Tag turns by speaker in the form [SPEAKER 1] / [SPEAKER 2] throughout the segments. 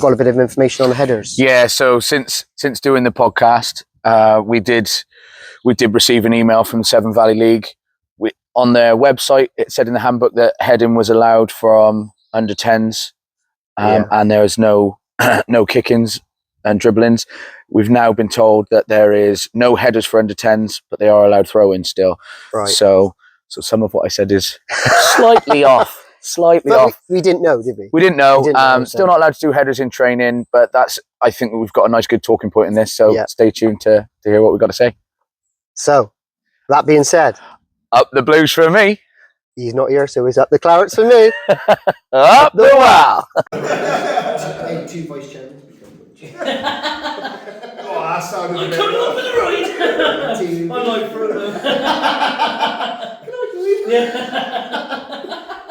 [SPEAKER 1] got a bit of information on the headers.
[SPEAKER 2] Yeah, so since doing the podcast, we did receive an email from the Severn Valley League. On their website, it said in the handbook that heading was allowed from under 10s, and there is no no kick-ins and dribblings. We've now been told that there is no headers for under 10s, but they are allowed throw-ins still.
[SPEAKER 1] Right.
[SPEAKER 2] So some of what I said is slightly off.
[SPEAKER 1] We didn't know, did we?
[SPEAKER 2] We didn't know.
[SPEAKER 1] So.
[SPEAKER 2] Still not allowed to do headers in training, but I think we've got a nice, good talking point in this. So stay tuned to hear what we've got to say.
[SPEAKER 1] So, that being said,
[SPEAKER 2] up the Blues for me.
[SPEAKER 1] He's not here, so it's up the Clarets for me.
[SPEAKER 2] Up the Wow.
[SPEAKER 3] Two vice chairmen.
[SPEAKER 4] That sounded
[SPEAKER 5] I'm coming up for the ride. I like for them.
[SPEAKER 3] Can I do it?
[SPEAKER 5] Yeah.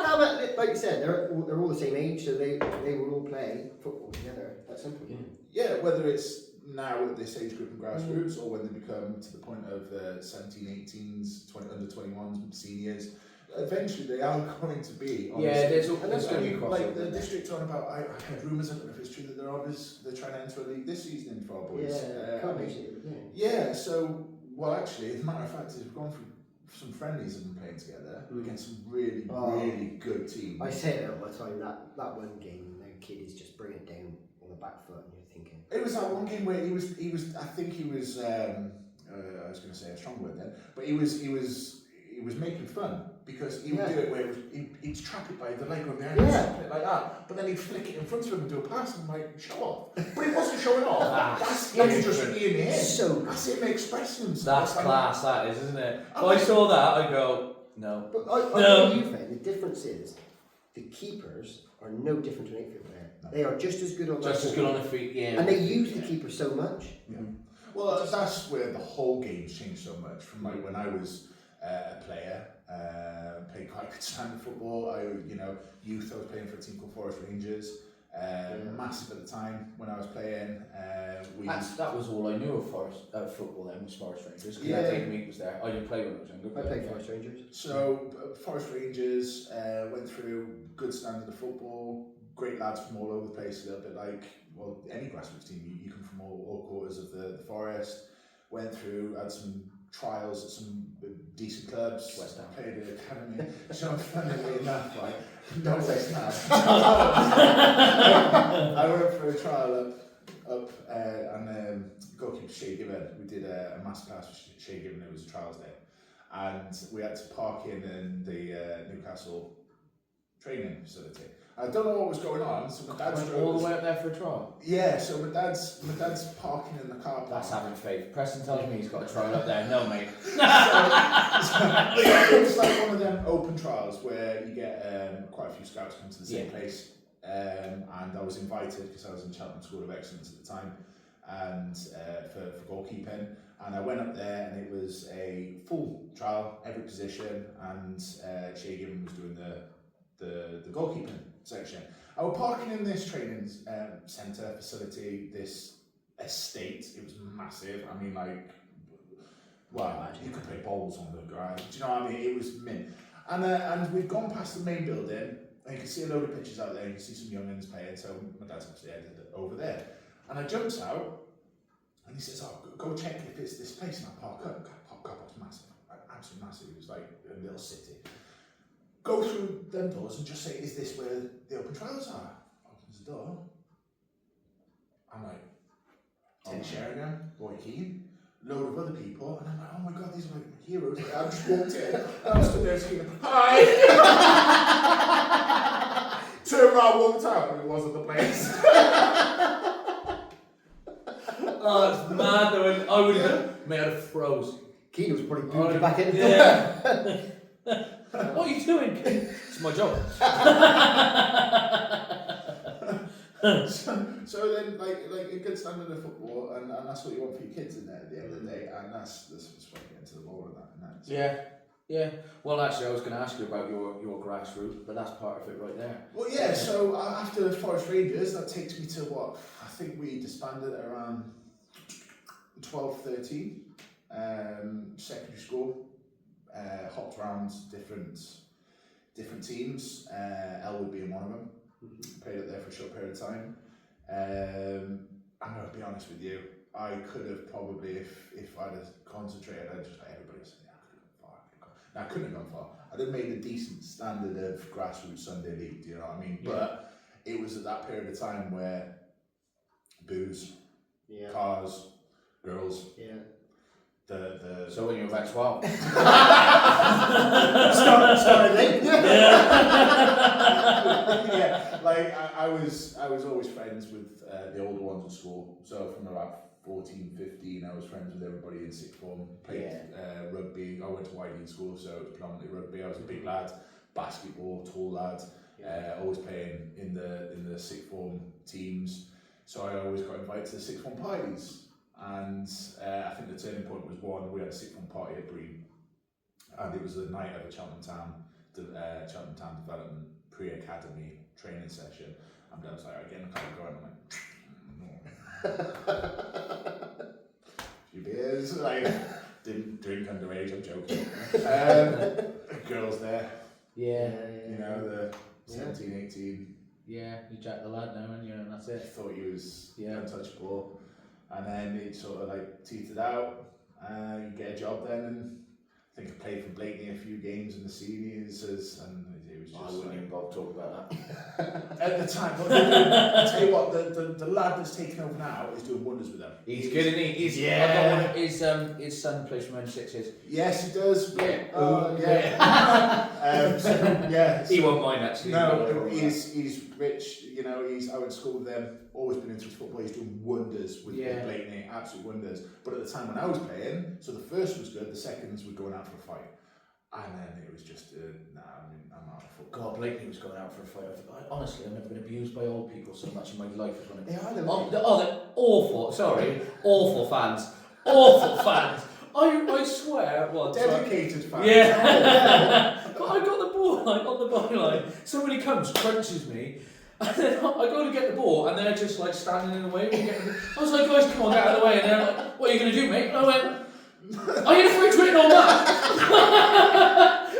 [SPEAKER 3] No, but like you said, they're all the same age, so they will all play football together. That's simple.
[SPEAKER 4] Yeah, whether it's now at this age group and grassroots, or when they become to the point of 17, 18s, under 21s, seniors. Eventually, they are going to be.
[SPEAKER 5] There's going to be crossover.
[SPEAKER 4] Like the district on about. I heard rumours. I don't know if it's true that they're trying to enter a league this season for our boys. So actually, as a matter of fact, we've gone through some friendlies and been playing together against some really, really good teams.
[SPEAKER 3] I say it all the time. That one game, the kid is just bringing it down on the back foot, and you're thinking.
[SPEAKER 4] It was that one game where he was. I think he was. I was going to say a strong word then, but he was making fun. Because he would do it where he'd trap it by the leg on behind something like that, but then he'd flick it in front of him and do a pass, and I'm like, show off. But he wasn't showing off. That's him just being him.
[SPEAKER 3] So
[SPEAKER 4] that's him expressing himself.
[SPEAKER 5] That's class, that is, isn't it? If I saw that, I'd go, no.
[SPEAKER 3] But I know you think the difference is the keepers are no different to an outfield player. No. They are just as good on
[SPEAKER 5] the feet, yeah.
[SPEAKER 3] And they use the keeper so much.
[SPEAKER 4] Yeah. Well, that's where the whole game's changed so much from like when I was a player. Played quite good standard football. Youth. I was playing for a team called Forest Rangers. Massive at the time when I was playing.
[SPEAKER 5] That was all I knew of football then, was Forest Rangers. Because I think Meek was there. I didn't play when I was younger.
[SPEAKER 3] I played Forest Rangers.
[SPEAKER 4] So Forest Rangers went through good standard of football. Great lads from all over the place. A little bit like any grassroots team. You come from all quarters of the forest. Went through, had some trials at some decent clubs.
[SPEAKER 5] West Ham.
[SPEAKER 4] Played at the academy. So funnily enough, right?
[SPEAKER 3] Don't say snap.
[SPEAKER 4] I went for a trial up and goalkeeper Shay Gibbon. We did a masterclass with Shay Gibbon. It was a trials day, and we had to park in the Newcastle training facility. I don't know what was going on, so my dad's
[SPEAKER 5] all the way up there for a trial.
[SPEAKER 4] Yeah, so my dad's parking in the car park.
[SPEAKER 5] That's having faith. Preston tells me he's got a trial up there. No, mate.
[SPEAKER 4] It's like one of them open trials where you get quite a few scouts come to the same place. And I was invited because I was in Cheltenham School of Excellence at the time, and for goalkeeping. And I went up there, and it was a full trial, every position, and Shay Gibbon was doing the goalkeeping section. I was parking in this training centre facility, this estate. It was massive. I mean, you could play bowls on the ground. Do you know what I mean? It was mint. And we've gone past the main building, and you can see a load of pictures out there. You can see some young'uns playing. So my dad's actually headed over there, and I jumps out, and he says, go check if it's this place." And I park up. Car park's massive, absolutely massive. It was like a little city. Go through them doors and just say, "Is this where the open trials are?" Opens the door. I'm like, Ted Sheringham, Roy Keane, load of other people, and I'm like, "Oh my god, these are like my heroes." Like, I just walked in, and I was stood there screaming, "Hi!" Turned around, walked out, and it wasn't the place.
[SPEAKER 5] Oh, it's mad though. I would have made it froze.
[SPEAKER 3] Keane was probably booted back in.
[SPEAKER 5] Yeah. What are you doing? It's my job.
[SPEAKER 4] so then, like a good standard of football, and that's what you want for your kids in there at the end of the day, and that's what's trying to get into the ball and that.
[SPEAKER 5] Yeah. Well, actually, I was going to ask you about your grassroots, but that's part of it right there.
[SPEAKER 4] Well, yeah. So after Forest Rangers, that takes me to what I think we disbanded at around 12, 13. Secondary school. Hopped around different teams, Ellwood being one of them. Played up there for a short period of time. be honest with you, I could have probably, if I'd have concentrated, I'd just like everybody was saying, I could have gone far. Now, I couldn't have gone far. I'd have made a decent standard of grassroots Sunday league, do you know what I mean?
[SPEAKER 5] Yeah.
[SPEAKER 4] But it was at that period of time where booze,
[SPEAKER 3] Yeah.
[SPEAKER 4] cars, girls,
[SPEAKER 3] Yeah.
[SPEAKER 4] the
[SPEAKER 5] So when you were about 12.
[SPEAKER 3] Started late.
[SPEAKER 4] yeah, like I was always friends with the older ones at school. So from about 14, 15, I was friends with everybody in sixth form. Played rugby. I went to Whiteley school, so it was predominantly rugby. I was a big lad, basketball, tall lad. Always playing in the sixth form teams. So I always got invited to the sixth form parties. And I think the turning point was one. We had a sixth form party at Bream, and it was the night of a Cheltenham Town Development Pre-Academy training session. And I was like, again, I can't go. And I'm like, no. Few beers, like didn't drink underage. I'm joking. Girls there,
[SPEAKER 5] Yeah.
[SPEAKER 4] you know, the 17, 18.
[SPEAKER 5] Yeah, you jack the lad now, and and that's
[SPEAKER 4] I
[SPEAKER 5] it.
[SPEAKER 4] thought he was untouchable, and then it sort of like teetered out. You get a job then, and I think I played for Blakeney a few games in the seniors, and it was just.
[SPEAKER 5] I wouldn't even bother talking about that.
[SPEAKER 4] At the time, I tell you what, the lad that's taken over now is doing wonders with them.
[SPEAKER 5] He's good, isn't he? I got one of his son plays for M6s.
[SPEAKER 4] Yes, he does.
[SPEAKER 5] Yeah.
[SPEAKER 4] Yeah.
[SPEAKER 5] He won't mind actually.
[SPEAKER 4] No, he's rich. You know, I went to school with them. Always been into his football. He's doing wonders with Blakeney, absolute wonders. But at the time when I was playing, so the first was good, the seconds were going out for a fight, and then it was just I'm out of football.
[SPEAKER 5] God, Blakeney was going out for a fight. Honestly, I've never been abused by old people so much in my life as when
[SPEAKER 3] They are the
[SPEAKER 5] they're awful. Sorry, awful fans. Awful fans. I swear. What?
[SPEAKER 4] Dedicated fans.
[SPEAKER 5] Yeah. But I got the ball on the byline. Somebody comes, crunches me, and then I go to get the ball, and they're just like standing in the way. I was like, guys, come on, get out of the way. And they're like, what are you going to do, mate? And I went, are you free to win on that?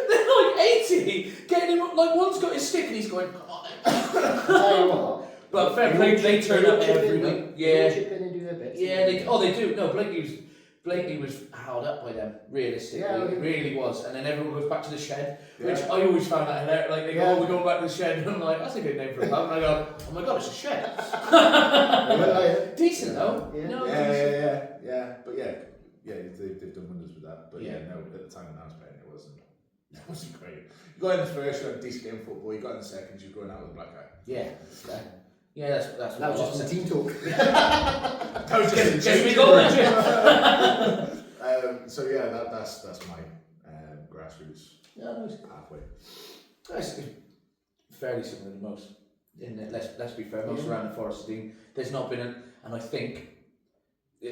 [SPEAKER 5] They're like 80, getting him, like one's got his stick and he's going, come on then.
[SPEAKER 3] Tell you what.
[SPEAKER 5] But fair play, they turn up every week.
[SPEAKER 3] Yeah. They chip in and do their bits.
[SPEAKER 5] Yeah, they do. No, Blakeney was held up by them, realistically. It really was. And then everyone goes back to the shed, which I always found that hilarious. Like, they go, oh, we're going back to the shed. And I'm like, that's a good name for a pub. And I go, oh my God, it's a shed. Decent though.
[SPEAKER 4] Yeah. But they've done wonders with that. But no, at the time when I was playing, it wasn't great. You got in the first, you had a decent game of football. You got in the second, you're going out with a black eye.
[SPEAKER 5] Yeah. Yeah, that's
[SPEAKER 3] that was just some team talk.
[SPEAKER 4] That was just
[SPEAKER 5] we got that.
[SPEAKER 4] So yeah, that's my grassroots pathway.
[SPEAKER 5] That's fairly similar to most. Let's be fair, most around the Forest team. There's not been and I think,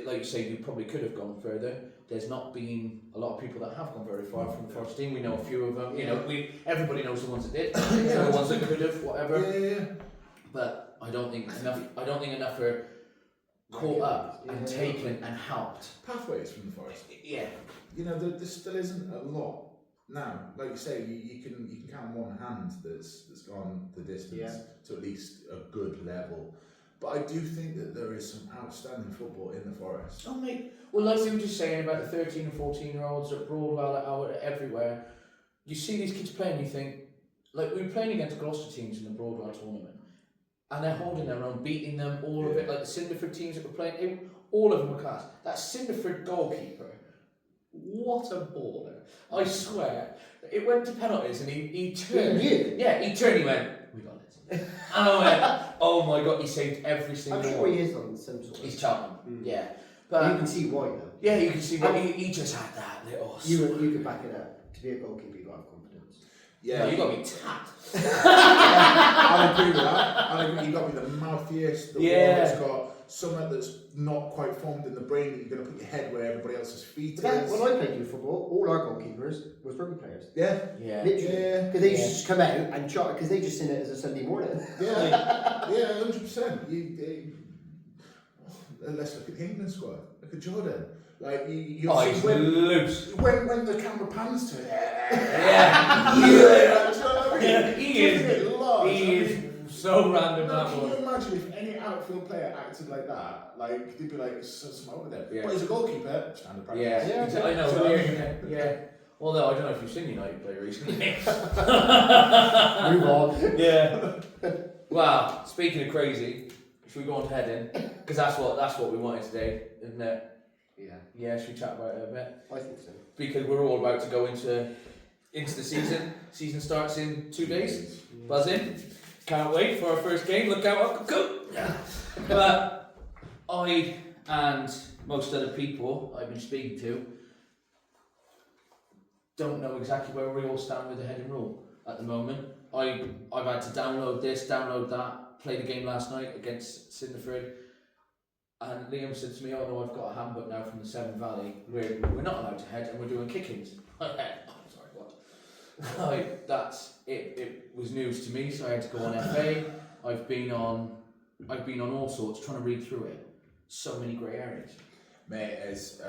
[SPEAKER 5] like you say, you probably could have gone further. There's not been a lot of people that have gone very far from the Forest team. We know a few of them. You know, everybody knows the ones that did, the ones that could have, whatever.
[SPEAKER 4] Yeah.
[SPEAKER 5] But I don't think enough are caught up and taken and helped.
[SPEAKER 4] Pathways from the Forest.
[SPEAKER 5] Yeah.
[SPEAKER 4] You know, there still isn't a lot now. Like you say, you can count on one hand that's gone the distance to at least a good level. But I do think that there is some outstanding football in the Forest.
[SPEAKER 5] Oh mate, well like we were just saying about the 13 and 14 year olds at Broadwell, at Ellwood, everywhere. You see these kids playing, you think, like we were playing against Gloucester teams in the Broadwell tournament, and they're holding their own, beating them, all of it, like the Cinderford teams that were playing, all of them were class. That Cinderford goalkeeper, what a baller. I swear, it went to penalties and he turned. He turned, he went, we got it. And I went, oh my God, he saved every single one.
[SPEAKER 3] I'm sure he is on some sort of...
[SPEAKER 5] He's Cheltenham, yeah. But
[SPEAKER 3] you can see why though.
[SPEAKER 5] Yeah, you can see why. He just had that little...
[SPEAKER 3] You could back it up. To be a goalkeeper, you got to have confidence.
[SPEAKER 4] Yeah.
[SPEAKER 5] No, you got to be tapped.
[SPEAKER 4] I agree with that. You got to be the mouthiest, the one that's got something that's not quite formed in the brain that you're going to put your head where everybody else's feet is.
[SPEAKER 3] When I played youth football, all our goalkeepers was rugby players.
[SPEAKER 4] Yeah.
[SPEAKER 3] Literally. Because they used to just come out and try, because they just seen it as a Sunday morning.
[SPEAKER 4] Yeah. 100%. Let's look at the England squad. Look at Jordan. Like he's
[SPEAKER 5] loose.
[SPEAKER 4] When the camera pans to it.
[SPEAKER 5] Yeah.
[SPEAKER 4] He is
[SPEAKER 5] so random
[SPEAKER 4] No,
[SPEAKER 5] that
[SPEAKER 4] can you
[SPEAKER 5] one.
[SPEAKER 4] imagine if any outfield player acted like that? Like, they'd be like, something over there.
[SPEAKER 5] Yeah.
[SPEAKER 4] But as a goalkeeper, standard practice.
[SPEAKER 5] Yeah,
[SPEAKER 1] Yeah.
[SPEAKER 5] I know.
[SPEAKER 4] Do you know what I
[SPEAKER 5] Yeah, yeah. Although I don't know if you've seen United play recently.
[SPEAKER 1] Move on.
[SPEAKER 5] Yeah. Well, speaking of crazy, should we go on to heading? Because that's what we wanted today, isn't it?
[SPEAKER 3] Yeah,
[SPEAKER 5] Yeah, should we chat about it a bit?
[SPEAKER 3] I think so.
[SPEAKER 5] Because we're all about to go into the season. Season starts in 2 days. Buzzing. Can't wait for our first game. Look out, go! But I and most other people I've been speaking to don't know exactly where we all stand with the heading rule at the moment. I've had to download this, download that, played a game last night against Cinderford, and Liam said to me, "Oh no, I've got a handbook now from the Severn Valley. We're not allowed to head, and we're doing kick-ins." Oh, sorry, what? That's it. It was news to me, so I had to go on FA. I've been on all sorts, trying to read through it. So many grey areas.
[SPEAKER 4] Mate, it's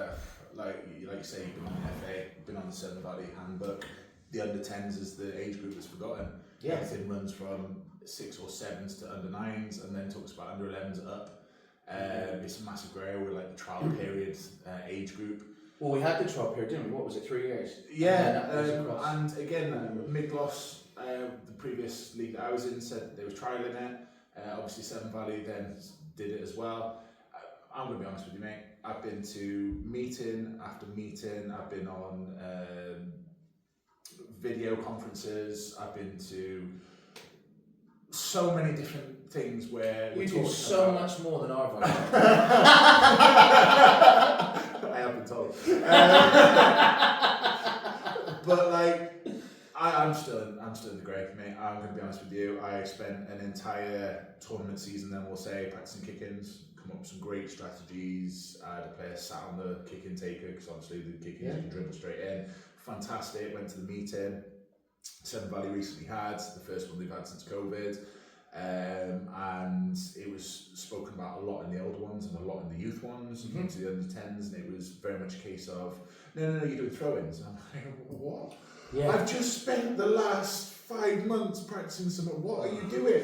[SPEAKER 4] like you say, you've been on the FA, been on the Severn Valley handbook. The under-10s is the age group that's forgotten.
[SPEAKER 5] Yeah.
[SPEAKER 4] Everything runs from 6 or 7s to under-9s, and then talks about under-11s up. It's a massive grey area with like the trial period age group.
[SPEAKER 5] Well, we had the trial period, didn't we? What was it, 3 years?
[SPEAKER 4] Yeah,
[SPEAKER 5] And
[SPEAKER 4] and again, Mid-Gloss, the previous league that I was in, said they were trialling it. Obviously, Severn Valley then did it as well. I'm going to be honest with you, mate. I've been to meeting after meeting. I've been on video conferences. I've been to so many different things where
[SPEAKER 5] you
[SPEAKER 4] we're
[SPEAKER 5] do
[SPEAKER 4] talking
[SPEAKER 5] so
[SPEAKER 4] about...
[SPEAKER 5] much more than our voice.
[SPEAKER 4] I have been told. But like, I'm still in the grey, mate. I'm going to be honest with you. I spent an entire tournament season, then we'll say, practicing kick-ins, come up with some great strategies. I had a player sat on the kick-in taker because obviously the kick-ins you can dribble straight in. Fantastic. Went to the meeting. Severn Valley recently had the first one they've had since COVID. And it was spoken about a lot in the older ones and a lot in the youth ones, and into the under 10s, and it was very much a case of no, you're doing throw-ins. And I'm like, what?
[SPEAKER 5] Yeah.
[SPEAKER 4] I've just spent the last 5 months practicing something. What are you doing?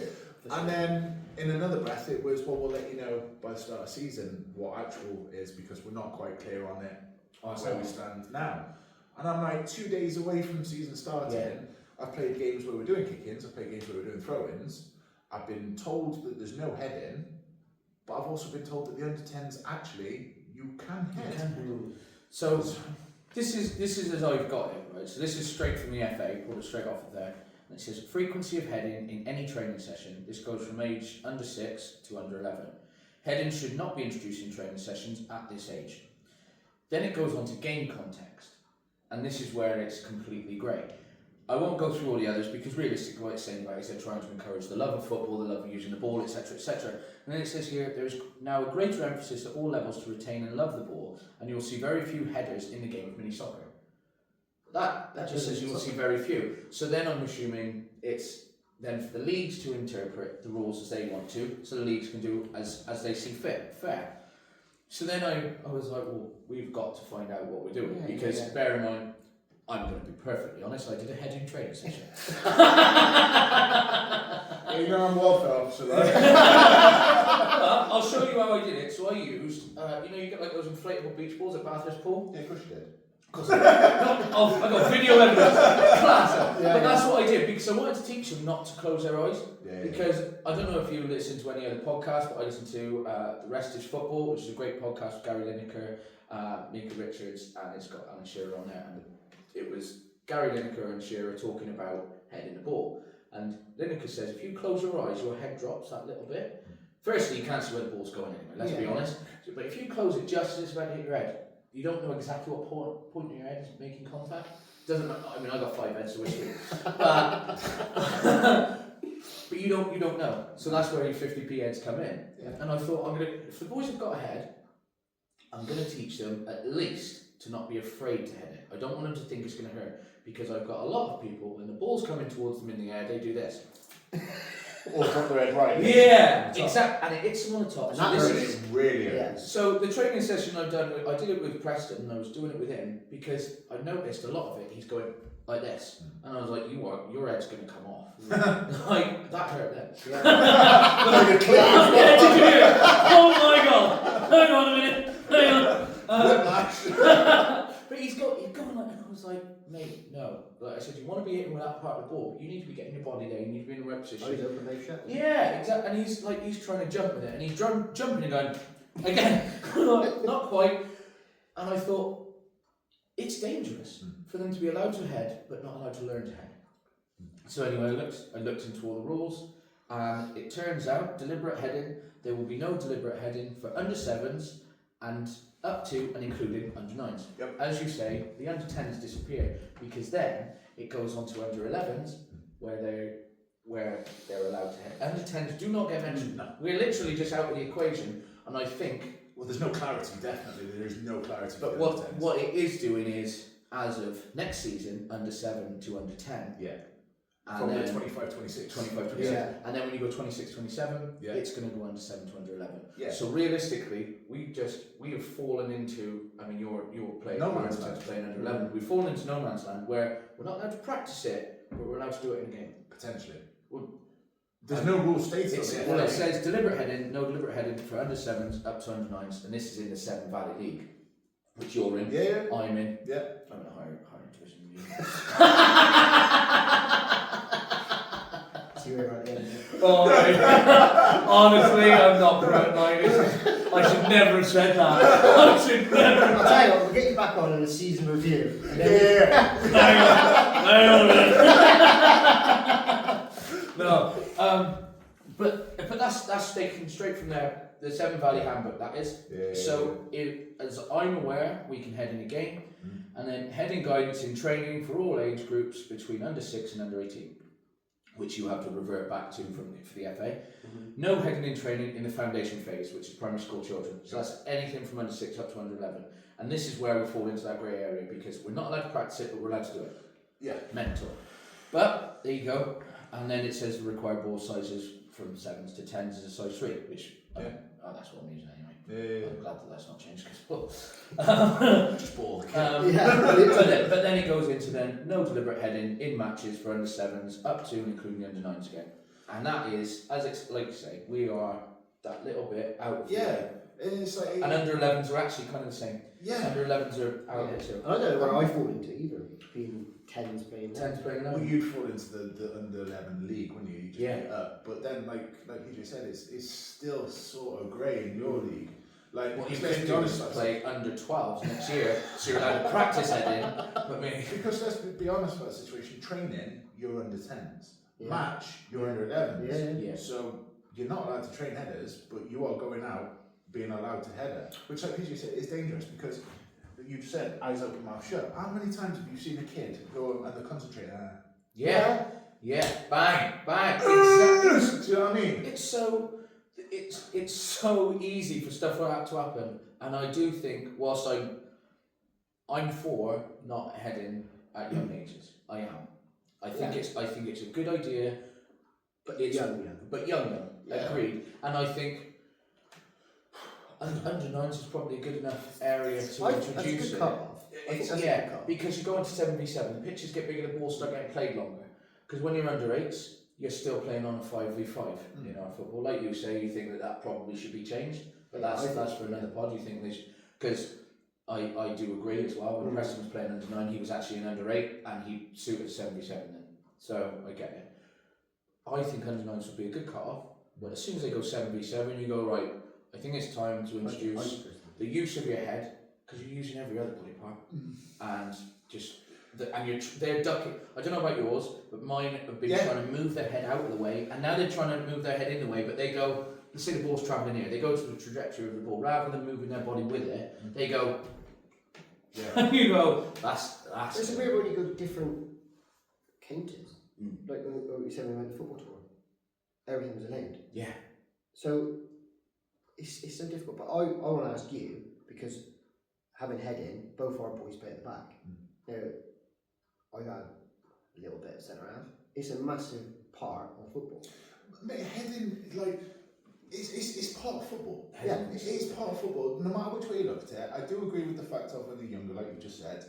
[SPEAKER 4] And then in another breath, it was, well, we'll let you know by the start of the season what actual is, because we're not quite clear on it where we stand now. And I'm like 2 days away from season starting.
[SPEAKER 5] Yeah.
[SPEAKER 4] I've played games where we're doing kick-ins. I've played games where we're doing throw-ins. I've been told that there's no head-in, but I've also been told that the under-10s actually you can head.
[SPEAKER 5] So this is as I've got it, right? So this is straight from the FA, pulled it straight off of there. And it says frequency of heading in any training session. This goes from age under 6 to under 11. Heading should not be introduced in training sessions at this age. Then it goes on to game context, and this is where it's completely grey. I won't go through all the others because realistically what it's saying about is they're trying to encourage the love of football, the love of using the ball, etc, etc. And then it says here, there is now a greater emphasis at all levels to retain and love the ball, and you'll see very few headers in the game of mini soccer. That just says you will see very few. So then I'm assuming it's then for the leagues to interpret the rules as they want to, so the leagues can do as they see fit. Fair. So then I was like, well, we've got to find out what we're doing, because bear in mind, I'm going to be perfectly honest, I did a heading training session.
[SPEAKER 4] You know I'm welfare officer, right?
[SPEAKER 5] I'll show you how I did it. So I used, you get like those inflatable beach balls at Bathurst Pool?
[SPEAKER 4] Yeah, of course you did.
[SPEAKER 5] I got video evidence. Class. But that's what I did, because I wanted to teach them not to close their eyes. Because I don't know if you listen to any other podcast, but I listen to The Rest is Football, which is a great podcast with Gary Lineker, Mika Richards, and it's got Alan Shearer on there. And it was Gary Lineker and Shearer talking about heading the ball. And Lineker says, if you close your eyes, your head drops that little bit. Firstly, you can't see where the ball's going anyway, let's be honest. But if you close it just as it's about to hit your head, you don't know exactly what point in your head is making contact. Doesn't matter. I mean, I got 5 heads, so we're sweet. But you don't know. So that's where your 50p heads come in. Yeah. And I thought, if the boys have got a head, I'm going to teach them at least to not be afraid to head it. I don't want them to think it's going to hurt, because I've got a lot of people, when the ball's coming towards them in the air, they do this.
[SPEAKER 4] Or drop their head right.
[SPEAKER 5] Yeah, exactly. And it hits them on the top.
[SPEAKER 4] And
[SPEAKER 5] so
[SPEAKER 4] that is really hurts.
[SPEAKER 5] So the training session I've done, I did it with Preston, and I was doing it with him because I noticed a lot of it. He's going, like this, and I was like, your head's gonna come off. Like that hurt then.
[SPEAKER 3] Yeah.
[SPEAKER 5] Yeah, did you hear it? Oh my god! Hang on a minute. Hang on. But he's going like, and I was like, mate, no. Like I said, you want to be hitting with that part of the ball, but you need to be getting your body there. You need to be in the right position.
[SPEAKER 3] Oh, he's open mouth shut.
[SPEAKER 5] Yeah, exactly. And he's trying to jump with it, and he's jumping and going again, not quite. And I thought, it's dangerous for them to be allowed to head, but not allowed to learn to head. So anyway, I looked into all the rules, and it turns out deliberate heading. There will be no deliberate heading for under 7s and up to and including under 9s.
[SPEAKER 4] Yep.
[SPEAKER 5] As you say, the under 10s disappear because then it goes on to under 11s where they're allowed to head. Under 10s do not get mentioned.
[SPEAKER 4] No.
[SPEAKER 5] We're literally just out of the equation, and I think.
[SPEAKER 4] Well, there's no clarity. Definitely, there is no clarity.
[SPEAKER 5] But
[SPEAKER 4] for
[SPEAKER 5] what it is doing is, as of next season, under 7 to under 10.
[SPEAKER 4] Yeah.
[SPEAKER 5] And
[SPEAKER 4] From
[SPEAKER 5] then
[SPEAKER 4] the 25, 26.
[SPEAKER 5] 25, 26.
[SPEAKER 3] Yeah.
[SPEAKER 5] And then when you go 26, 27,
[SPEAKER 4] Yeah.
[SPEAKER 5] it's going to go under 7 to under 11.
[SPEAKER 4] Yeah.
[SPEAKER 5] So realistically, we have fallen into, I mean, you're playing,
[SPEAKER 4] No man's land.
[SPEAKER 5] playing under 11. We've fallen into no man's land where we're not allowed to practice it, but we're allowed to do it in a game.
[SPEAKER 4] Potentially.
[SPEAKER 5] Well,
[SPEAKER 4] There's no rule stated on it.
[SPEAKER 5] Well, it says deliberate heading, no deliberate heading for under 7s up to under 9s, and this is in the Severn Valley League, which you're in.
[SPEAKER 4] Yeah.
[SPEAKER 5] I'm in.
[SPEAKER 4] Yeah.
[SPEAKER 5] I'm in a higher division than you.
[SPEAKER 3] See where we're at the end.
[SPEAKER 5] Oh, honestly, I'm not proud. I should never have said that. I should never.
[SPEAKER 3] I'll tell you what, we'll get you back on in a season review. And then
[SPEAKER 5] No, but that's taken straight from there. The Severn Valley Handbook, that is.
[SPEAKER 4] Yeah.
[SPEAKER 5] So, as I'm aware, we can head in a game, and then heading guidance in training for all age groups between under 6 and under 18, which you have to revert back to for the FA. No heading in training in the foundation phase, which is primary school children. So that's anything from under 6 up to under 11. And this is where we fall into that grey area because we're not allowed to practice it, but we're allowed to do it.
[SPEAKER 4] Yeah.
[SPEAKER 5] Mental. But there you go. And then it says the required ball sizes from 7s to 10s is a size 3, which that's what I'm using anyway.
[SPEAKER 4] Yeah.
[SPEAKER 5] I'm glad that that's not changed because
[SPEAKER 4] Just ball.
[SPEAKER 5] but then it goes into then no deliberate heading in matches for under 7s up to and including the under 9s again. And that is, like you say, we are that little bit out of the way.
[SPEAKER 4] And it's like.
[SPEAKER 5] And under 11s are actually kind of the same.
[SPEAKER 4] Yeah.
[SPEAKER 5] Under 11s are out there too.
[SPEAKER 3] I don't know where I fall into either. Being 10s playing
[SPEAKER 5] 10s playing
[SPEAKER 4] Well,
[SPEAKER 5] 11.
[SPEAKER 4] you'd fall into the under 11 league, wouldn't you? You just
[SPEAKER 5] Yeah.
[SPEAKER 4] get up. But then, like PJ said, it's still sort of grey in your league. Like,
[SPEAKER 5] What you
[SPEAKER 4] let's
[SPEAKER 5] could
[SPEAKER 4] be
[SPEAKER 5] do
[SPEAKER 4] honest,
[SPEAKER 5] is play under 12s next year, so you're allowed to practice heading. But me,
[SPEAKER 4] because let's be honest about the situation. Training, you're under 10s.
[SPEAKER 3] Yeah.
[SPEAKER 4] Match, you're under 11s.
[SPEAKER 3] Yeah.
[SPEAKER 5] yeah.
[SPEAKER 4] So you're not allowed to train headers, but you are going out being allowed to header, which, like PJ said, is dangerous because you said eyes open, mouth shut. How many times have you seen a kid go and they concentrate?
[SPEAKER 5] Yeah, bang.
[SPEAKER 4] Do you know what I mean?
[SPEAKER 5] It's so easy for stuff like that to happen, and I do think whilst I'm for not heading at young ages, I am. I think it's a good idea, but it's young.
[SPEAKER 4] Yeah.
[SPEAKER 5] Agreed, and I think. Under 9s is probably a good enough area to introduce
[SPEAKER 3] that's a good
[SPEAKER 5] it.
[SPEAKER 3] cut-off. I think that's a good cut-off.
[SPEAKER 5] Because you go into 7v7, the pitches get bigger, the balls start getting played longer. Because when you're under 8s, you're still playing on a 5v5 in our football. Like you say, you think that probably should be changed, but that's for another pod. You think this because I do agree as well. When Preston was playing under 9, he was actually in under 8, and he suited 7v7 then. So I get it. I think under 9s would be a good cut off, but as soon as they go 7v7, you go right. I think it's time to introduce the use of your head because you're using every other body part, and they're ducking. I don't know about yours, but mine have been trying to move their head out of the way, and now they're trying to move their head in the way. But they go. Let's say the ball's travelling here. They go to the trajectory of the ball rather than moving their body with it. They go. Yeah. And you go. That's.
[SPEAKER 3] It's weird when you go to different countries. Like what we said when we went to the football tour. Everything was allowed.
[SPEAKER 5] Yeah.
[SPEAKER 3] So. It's so difficult, but I want to ask you because having head in, both our boys play at the back. Now, I've had a little bit of centre half. It's a massive part of football.
[SPEAKER 4] Mate, heading it's part of football.
[SPEAKER 3] Yeah,
[SPEAKER 4] it is part of football. No matter which way you look at it, I do agree with the fact of when they're younger, like you just said.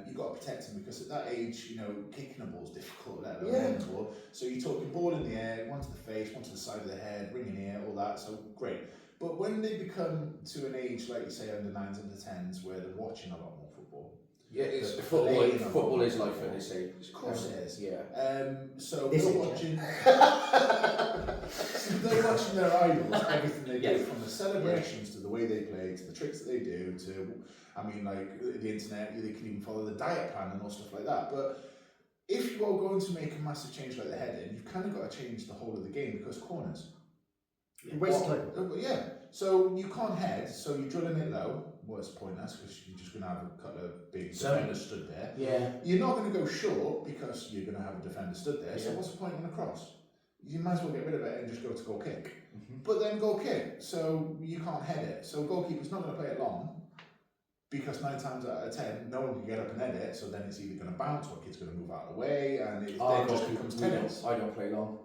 [SPEAKER 4] you've got to protect them because at that age, kicking a ball is difficult, let alone hitting the ball. So you're talking ball in the air, one to the face, one to the side of the head, ring in ear, all that. So great. But when they become to an age, like you say, under 9s, under 10s, where they're watching a lot more football.
[SPEAKER 5] Yeah, it's football is life at this age.
[SPEAKER 4] Of course it is.
[SPEAKER 5] Yeah.
[SPEAKER 4] So they're watching. They're watching their idols, everything they do, from the celebrations to the way they play, to the tricks that they do, to, like the internet, they can even follow the diet plan and all stuff like that. But if you are going to make a massive change like the heading, you've kind of got to change the whole of the game because corners.
[SPEAKER 3] Waste time.
[SPEAKER 4] Yeah. So you can't head, so you're drilling it low. Well, it's pointless because you're just going to have a couple of big defenders stood there.
[SPEAKER 5] Yeah.
[SPEAKER 4] You're not going to go short because you're going to have a defender stood there. So what's the point in a cross? You might as well get rid of it and just go to goal kick. But then goal kick, so you can't head it. So goalkeeper's not going to play it long because 9 times out of 10, no one can get up and head it. So then it's either going to bounce or a kid's going to move out of the way, and it then just becomes tennis.
[SPEAKER 5] I don't play long.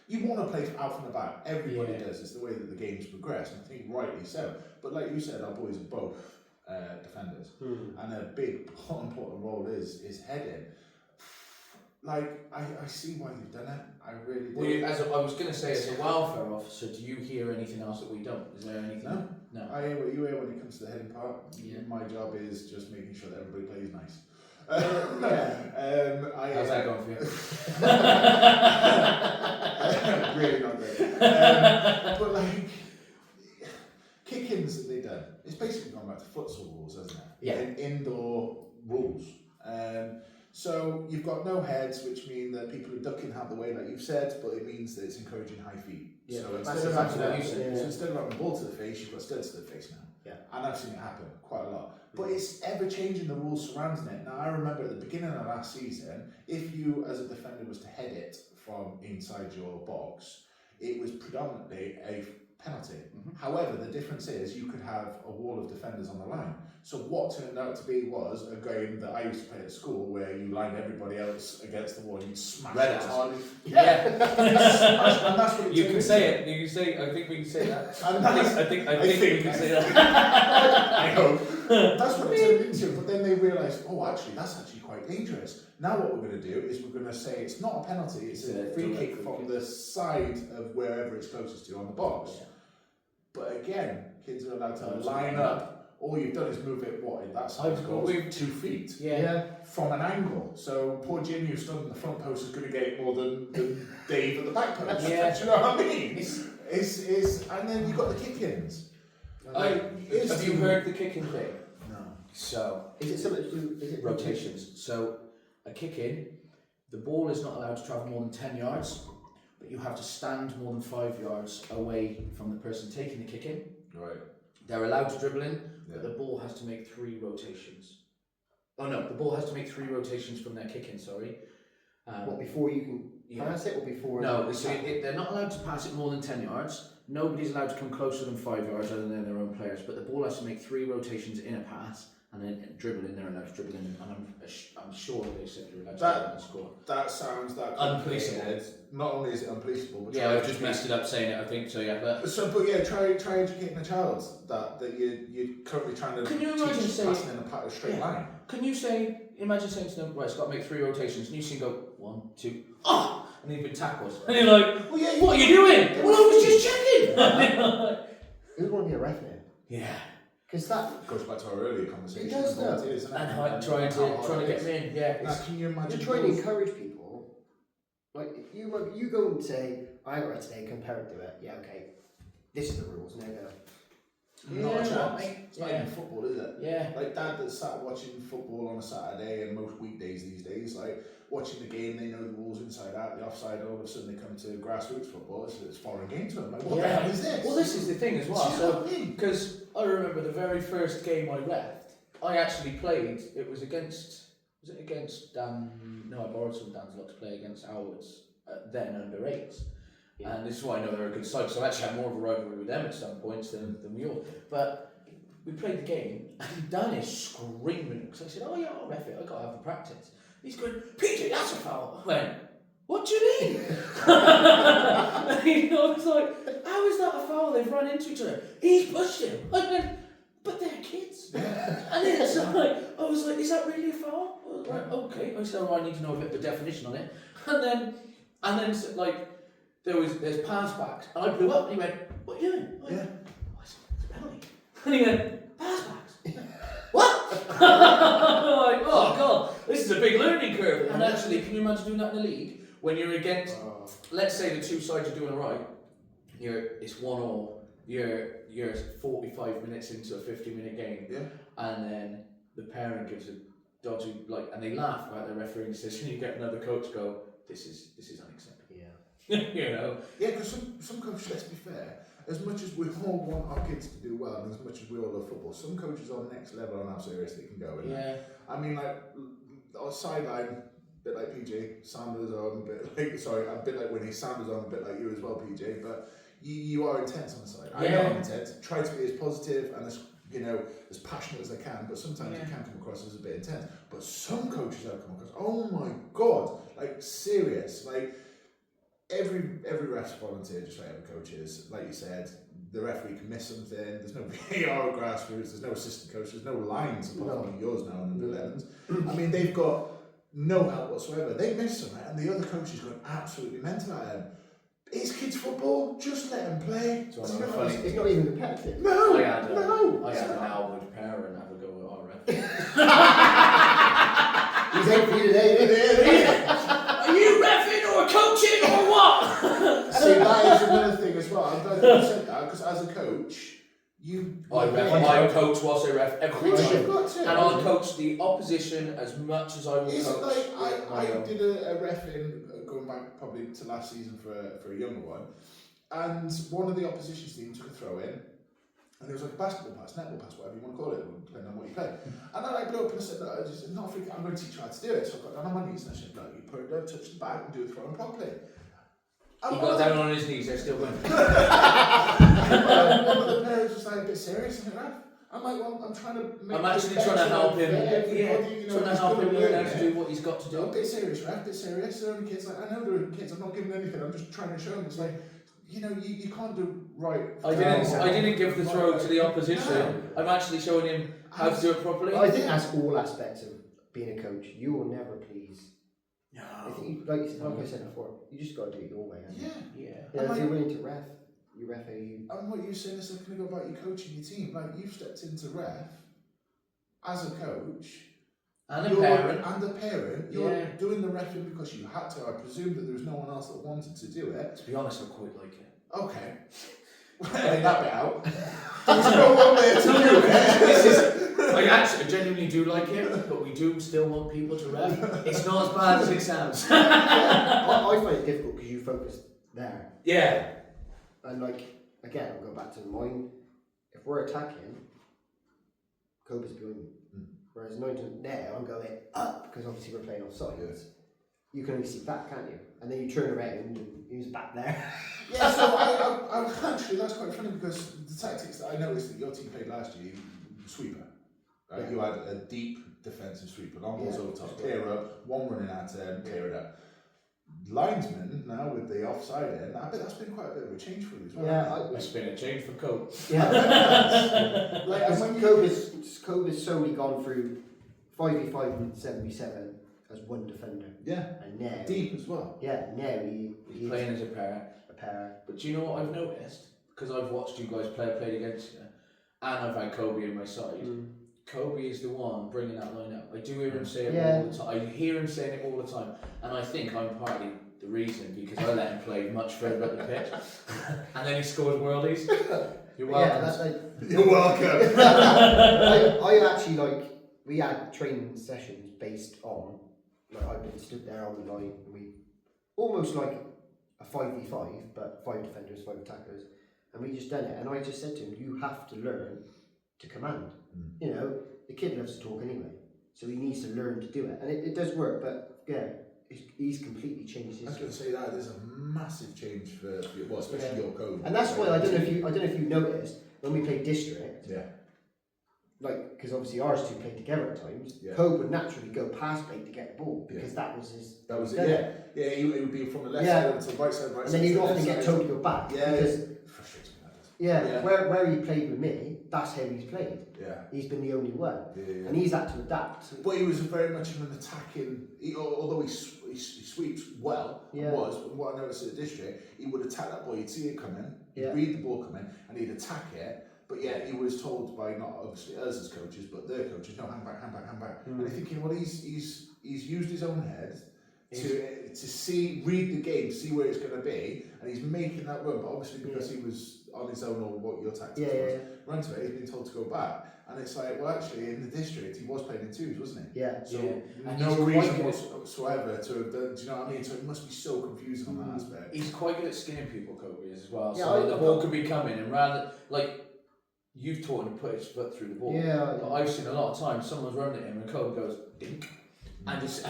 [SPEAKER 4] You want to play out from the back. Everybody does. It's the way that the game's progressed, and I think rightly so. But like you said, our boys are both defenders, and a big important role is heading. Like I see why you've done it. I really do.
[SPEAKER 5] Well, I was going to say, as a welfare officer, do you hear anything else that we don't? Is there anything? No. I hear what you hear when it comes to the heading part. Yeah. My job is just making sure that everybody plays nice. How's that going for you? Really not good. But like kick-ins that they done, it's basically gone back to futsal rules, hasn't it? Yeah.
[SPEAKER 4] Indoor rules. So you've got no heads, which mean that people are ducking out the way, like you've said, but it means that it's encouraging high feet.
[SPEAKER 5] Yeah.
[SPEAKER 4] So instead of having a ball to the face, you've got studs to the face now. Yeah. And I've seen it happen quite a lot. But it's ever changing the rules surrounding it. Now I remember at the beginning of last season, if you as a defender was to head it from inside your box, it was predominantly a penalty. However, the difference is you could have a wall of defenders on the line. So what turned out to be was a game that I used to play at school where you lined everybody else against the wall and you'd smash it hard. Yeah. And that's what
[SPEAKER 5] you can say it. You can say. I think we can say that. I think we can say that.
[SPEAKER 4] I hope. That's what it turned into. But then they realised, actually, that's actually quite dangerous. Now what we're going to do is we're going to say it's not a penalty. It's a free kick from the side of wherever it's closest to on the box. Yeah. But again, kids are allowed to line up. All you've done is move it, in that size goal, 2 feet from an angle. So poor Jim, who stood in the front post, is going to get it more than Dave at the back post. Yeah. Do you know what I mean? And then you've got the kick-ins.
[SPEAKER 5] Have you heard the kick-in thing?
[SPEAKER 4] No.
[SPEAKER 5] So,
[SPEAKER 3] is it something to do with
[SPEAKER 5] rotations? So, a kick-in, the ball is not allowed to travel more than 10 yards, but you have to stand more than 5 yards away from the person taking the kick-in.
[SPEAKER 4] Right.
[SPEAKER 5] They're allowed to dribble in, but the ball has to make 3 rotations. Oh no, the ball has to make 3 rotations from their kick-in, sorry.
[SPEAKER 3] Before you can pass it or before?
[SPEAKER 5] No, so they're not allowed to pass it more than 10 yards. Nobody's allowed to come closer than 5 yards other than their own players, but the ball has to make 3 rotations in a pass and then dribble in there and allowed to dribble in. And I'm sure they said you're allowed to dribble and score.
[SPEAKER 4] That sounds
[SPEAKER 5] unpoliceable.
[SPEAKER 4] Not only is it unpoliceable, but
[SPEAKER 5] I've just messed it up saying it. I think so. Yeah, but
[SPEAKER 4] try educating a child that you're currently trying to.
[SPEAKER 5] Can you imagine
[SPEAKER 4] passing in a straight line?
[SPEAKER 5] Can you imagine saying to them, right, it's got to make 3 rotations, and you see go 1, 2, and they've been tackled, and you're like, what are you doing? Well, I was just checking.
[SPEAKER 3] Who'd want to be a ref now?
[SPEAKER 5] Yeah.
[SPEAKER 3] Because that
[SPEAKER 4] goes back to our earlier conversation.
[SPEAKER 3] It does, though.
[SPEAKER 5] And trying to get them in. Yeah.
[SPEAKER 4] Now, can you imagine?
[SPEAKER 3] You're trying to encourage people. Like you go and say, I got it today, compare it to it. Yeah, okay. This is the rules. Now go.
[SPEAKER 4] Not a chance. It's not even football, is it?
[SPEAKER 5] Yeah.
[SPEAKER 4] Like Dad that sat watching football on a Saturday and most weekdays these days, like watching the game, they know the rules inside out, the offside, all of a sudden they come to grassroots football, it's foreign game to them. Like, what the hell is this?
[SPEAKER 5] Well, this is the thing as well. So, because I remember the very first game I left, I actually played, was it against Dan? No, I borrowed some Dan's lot to play against Ellwoods, then under 8s. Yeah. And this is why I know they're a good side, so I actually had more of a rivalry with them at some points than we all. But we played the game, and Dan is screaming, because I said, I'll ref it, I've got to have the practice. He's going, PJ, that's a foul. I went, what do you mean? I was like, how is that a foul? They've run into each other. He's pushed him. I went, but they're kids. And it's like, I was like, is that really a foul? I was like, okay. I said, oh, I need to know a bit of a definition on it. And then so, like, there's pass backs. And I blew up and he went, what are you doing? I went, oh, it's a penalty. And he went, pass backs. What? I'm like, oh God, this is a big learning curve. And actually, can you imagine doing that in the league? When you're against, let's say the two sides are doing it right, it's 1-1. You're 45 minutes into a 50-minute game, and then the parent gives a dodgy and they laugh about their refereeing decision. You get another coach go, this is unacceptable. You know.
[SPEAKER 4] Yeah, because some coaches, let's be fair, as much as we all want our kids to do well, and as much as we all love football, some coaches are next level on how serious they can go. I mean, like our sideline, a bit like PJ, Sanders on, a bit like Winnie, Sanders on, a bit like you as well, PJ, but you are intense on the side. I know I'm intense. Try to be as positive and as passionate as I can, but sometimes it can come across as a bit intense. But some coaches I've come across, oh my God, like serious. Like every ref's volunteer, just like every coach is. Like you said, the referee can miss something. There's no VAR or grassroots. There's no assistant coach. There's no lines apart from yours now in the 11s. I mean, they've got no help whatsoever. They miss something, and the other coach is going absolutely mental at them. It's kids' football, just let them play.
[SPEAKER 3] So it's not even competitive.
[SPEAKER 4] No,
[SPEAKER 5] I had an Ellwood parent have a go at our ref.
[SPEAKER 3] He's out for you today,
[SPEAKER 5] Are you reffing or coaching or what?
[SPEAKER 4] See, that is another thing as well. I'm glad that you said that, because as a coach,
[SPEAKER 5] my coach was a ref every time.
[SPEAKER 4] You've got to.
[SPEAKER 5] And I'll coach the opposition as much as I will coach.
[SPEAKER 4] I did a ref in going back probably to last season for a younger one, and one of the opposition team took a throw in, and there was like a basketball pass, netball pass, whatever you want to call it, depending on what you play. And I blew up and I said, look, I'm going to teach you how to do it. So I got down on my knees and I said, look, you put it down, touch the bag and do the throwing properly.
[SPEAKER 5] He got down on his knees, they're still going.
[SPEAKER 4] One of the parents was like a bit serious in the ref. I'm like, well, I'm trying to make
[SPEAKER 5] I'm actually trying to help him. Trying to help him learn how to do what he's got to do.
[SPEAKER 4] A bit serious, ref, a bit serious. They're only kids. Like, I know they're kids. I'm not giving anything. I'm just trying to show them. It's like, you can't do right.
[SPEAKER 5] I didn't give the throw to the opposition. No. I'm actually showing him how to do it properly.
[SPEAKER 3] I think that's all aspects of being a coach. You will never please.
[SPEAKER 5] No.
[SPEAKER 3] I think, like I said before, you just got to do it your way.
[SPEAKER 5] Yeah.
[SPEAKER 3] If you're willing to ref, you ref how you.
[SPEAKER 4] And what you're saying is something about you coaching your team. Like, you've stepped into ref as a coach.
[SPEAKER 5] And a parent.
[SPEAKER 4] You're doing the reffing because you had to. I presume that there was no one else that wanted to do it.
[SPEAKER 5] To be honest, I quite like it.
[SPEAKER 4] Okay. Edit that bit out. There's no one there to do it.
[SPEAKER 5] I actually genuinely do like it, but we do still want people to ref. It's not as bad as it sounds.
[SPEAKER 3] I find it difficult because you focus there.
[SPEAKER 5] Yeah.
[SPEAKER 3] And again, I'll go back to mine. If we're attacking, Kobe's behind me. Whereas 9 to now, I'm going up because obviously we're playing offside. Yes. You can only see back, can't you? And then you turn around and he was back there.
[SPEAKER 4] Yeah, so I actually, that's quite funny because the tactics that I noticed that your team played last year, sweeper. Right? Yeah. You had a deep defensive sweeper, long balls over top, clear up, one running out, clear it up. Linesman now with the offside end, I bet that's been quite a bit of a change for you as well.
[SPEAKER 5] Yeah, it's been a change for Cope.
[SPEAKER 3] Yeah, Cope has solely gone through 5v5 and 7v7 as one defender.
[SPEAKER 4] Yeah,
[SPEAKER 3] and now
[SPEAKER 4] deep as well.
[SPEAKER 3] Yeah, now he's
[SPEAKER 5] playing as a pair. But do you know what I've noticed? Because I've watched you guys played against you, and I've had Kobe on my side. Kobe is the one bringing that line up. I do hear him say it all the time. I hear him saying it all the time, and I think I'm partly the reason because I let him play much further up the pitch, and then he scores worldies. You're welcome.
[SPEAKER 4] You're welcome.
[SPEAKER 3] I actually we had training sessions based on I've been stood there on the line. And we almost like a 5v5, but 5 defenders, 5 attackers, and we just done it. And I just said to him, "You have to learn to command." The kid loves to talk anyway, so he needs to learn to do it, and it does work. But he's completely changed his.
[SPEAKER 4] I was going to say that there's a massive change for especially your code.
[SPEAKER 3] And that's why I don't know if you noticed when we played district.
[SPEAKER 4] Yeah.
[SPEAKER 3] Because obviously ours two played together at times. Yeah. Cobe would naturally go past play to get the ball because that was his.
[SPEAKER 4] That was it. Yeah. It would be from the left side to the right side,
[SPEAKER 3] and then you'd often get told to go back.
[SPEAKER 4] Yeah.
[SPEAKER 3] Because Yeah, where he played with me, that's how he's played.
[SPEAKER 4] Yeah.
[SPEAKER 3] He's been the only one.
[SPEAKER 4] Yeah.
[SPEAKER 3] And he's had to adapt.
[SPEAKER 4] But he was very much of an attacking, although he sweeps well, and what I noticed at the district, he would attack that ball, he'd see it coming, he'd read the ball coming, and he'd attack it. But yeah, he was told by not obviously us as coaches, but their coaches, no, hang back. And they're thinking, well, he's used his own head to read the game, see where it's going to be, and he's making that run. But obviously, because he was on his own, or what your tactics was, run to it, he's been told to go back. And it's like, well, actually, in the district, he was playing in twos, wasn't he?
[SPEAKER 3] Yeah.
[SPEAKER 4] So
[SPEAKER 5] And
[SPEAKER 4] no reason whatsoever to have done. Do you know what I mean? So it must be so confusing on that aspect.
[SPEAKER 5] He's quite good at skinning people, Kobe is as well.
[SPEAKER 3] Yeah,
[SPEAKER 5] So the ball could be coming, and rather you've taught him to put his foot through the ball.
[SPEAKER 3] Yeah.
[SPEAKER 5] But I've seen a lot of times someone's running at him and Kobe goes dink. And just,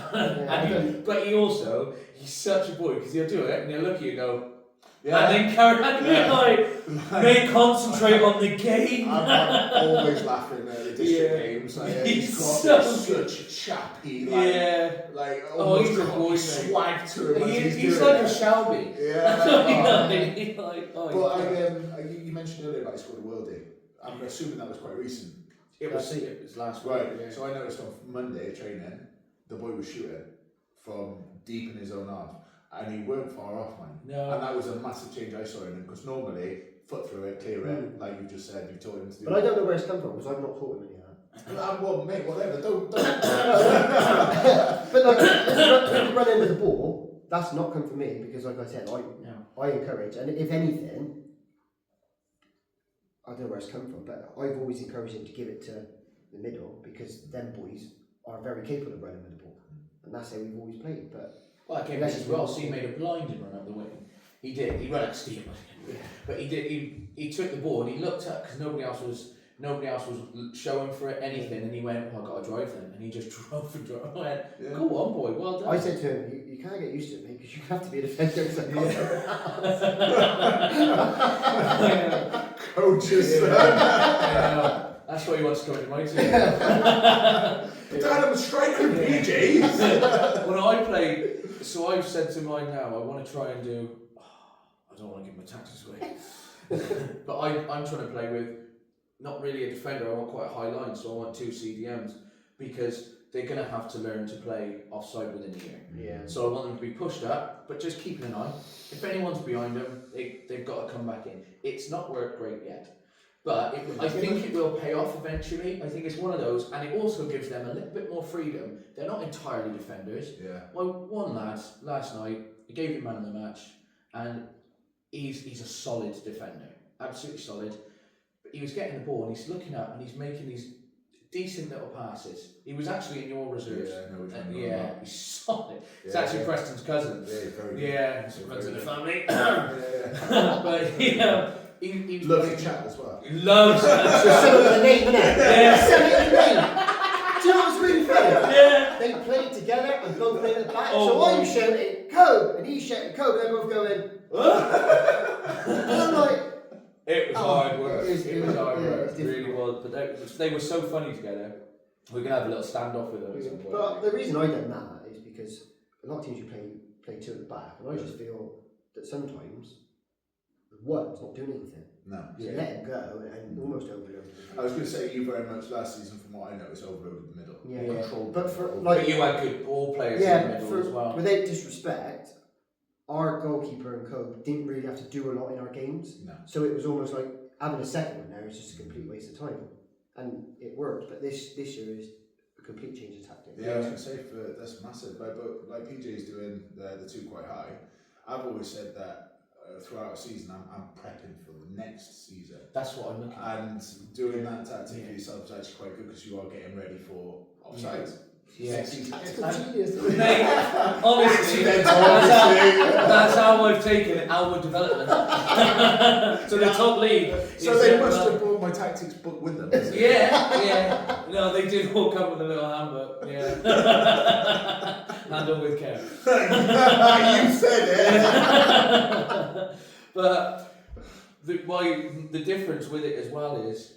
[SPEAKER 5] but he's such a boy because he'll do it and he'll look at you and go, and then carry on they concentrate on the game.
[SPEAKER 4] I'm always laughing at the district games. Like, he's got such a chappy,
[SPEAKER 5] he's a boy,
[SPEAKER 4] swag to him.
[SPEAKER 5] He's like a Shelby.
[SPEAKER 4] Yeah.
[SPEAKER 5] But
[SPEAKER 4] you mentioned earlier about he scored a worldie. I'm assuming that was quite recent.
[SPEAKER 5] It was last week.
[SPEAKER 4] Right. Yeah. So I noticed on Monday training, the boy was shooting from deep in his own arms. And he weren't far off, man.
[SPEAKER 5] No.
[SPEAKER 4] And that was a massive change I saw in him, because normally, foot through it, clear it, like you just said, you taught him to do.
[SPEAKER 3] But I don't know where it's come from, because I've not taught him any of that.
[SPEAKER 4] Well, mate, whatever, don't.
[SPEAKER 3] But like, if you run into the ball, that's not come from me, because like I said, I encourage, and if anything, I don't know where it's come from, but I've always encouraged him to give it to the middle, because them boys are very capable of running with the ball. And that's how we've always played, but...
[SPEAKER 5] Well, I came as well. So he made a blinding run up the wing. He did. He ran at steam, but he did. He took the ball and he looked up because nobody else was showing for it anything, and he went, "Oh, I've got to drive then," and he just drove and drove. I went, "Go on, boy, well done."
[SPEAKER 3] I said to him, "You can't get used to it, mate, because you have to be a defender."
[SPEAKER 4] Coaches.
[SPEAKER 5] That's why he wants to come into my team.
[SPEAKER 4] Dad, I'm a striker, PJ.
[SPEAKER 5] When I play, so I've said to mine now, I want to try and do. I don't want to give my tactics away, but I'm trying to play with not really a defender. I want quite a high line, so I want 2 CDMs because they're going to have to learn to play offside within a year.
[SPEAKER 3] Yeah.
[SPEAKER 5] So I want them to be pushed up, but just keeping an eye. If anyone's behind them, they've got to come back in. It's not worked great yet. But I think it will pay off eventually. I think it's one of those, and it also gives them a little bit more freedom. They're not entirely defenders.
[SPEAKER 4] Yeah.
[SPEAKER 5] Well, one lad last night, I gave him man of the match, and he's a solid defender, absolutely solid. But he was getting the ball, and he's looking up, and he's making these decent little passes. He was actually in your reserves.
[SPEAKER 4] Yeah, I know which one.
[SPEAKER 5] He's solid. It's
[SPEAKER 4] Yeah,
[SPEAKER 5] actually Preston's cousin.
[SPEAKER 4] Yeah, very good.
[SPEAKER 5] Yeah, runs in the family.
[SPEAKER 4] Yeah.
[SPEAKER 5] But he
[SPEAKER 4] loves to chat as well.
[SPEAKER 5] He loves
[SPEAKER 3] Just sell it the name, innit?
[SPEAKER 5] Yeah.
[SPEAKER 3] Sell it the name. Do you know what's really funny?
[SPEAKER 5] Yeah.
[SPEAKER 3] They played together and both played at the back.
[SPEAKER 5] Oh,
[SPEAKER 3] so I'm shouting, "Code!" and he's shouting, "Code!" and they're both going, and I'm like,
[SPEAKER 5] it was hard work.
[SPEAKER 3] It was
[SPEAKER 5] hard work.
[SPEAKER 3] It
[SPEAKER 5] It really was. But they were so funny together. We're going to have a little standoff with them at some point.
[SPEAKER 3] But the reason I done that is because a lot of teams you play 2 at the back, and I just feel that sometimes one's not doing anything.
[SPEAKER 4] No.
[SPEAKER 3] So let him go and almost overload.
[SPEAKER 4] I was going to say you very much last season, from what I noticed, overloaded the middle.
[SPEAKER 3] Yeah.
[SPEAKER 4] Controlled.
[SPEAKER 3] But for
[SPEAKER 5] But you had good ball players in the middle as well.
[SPEAKER 3] Without disrespect, our goalkeeper and Cope didn't really have to do a lot in our games.
[SPEAKER 4] No.
[SPEAKER 3] So it was almost like having a second one there is just a complete waste of time. And it worked, but this year is a complete change of tactic.
[SPEAKER 4] Yeah, I was going to say that's massive. But like PJ's doing the 2 quite high. I've always said that throughout a season, I'm prepping for the next season.
[SPEAKER 5] That's what I'm looking at.
[SPEAKER 4] And doing that tactic for yourself is actually quite good because you are getting ready for offsides.
[SPEAKER 5] Yeah.
[SPEAKER 3] Tactical genius.
[SPEAKER 5] Mate, honestly, that's how I've taken Ellwood development. So the top league.
[SPEAKER 4] So they must have brought my tactics book with them.
[SPEAKER 5] Yeah. No, they did walk up with a little handbook. Yeah. Handle with care.
[SPEAKER 4] You said it.
[SPEAKER 5] But the difference with it as well is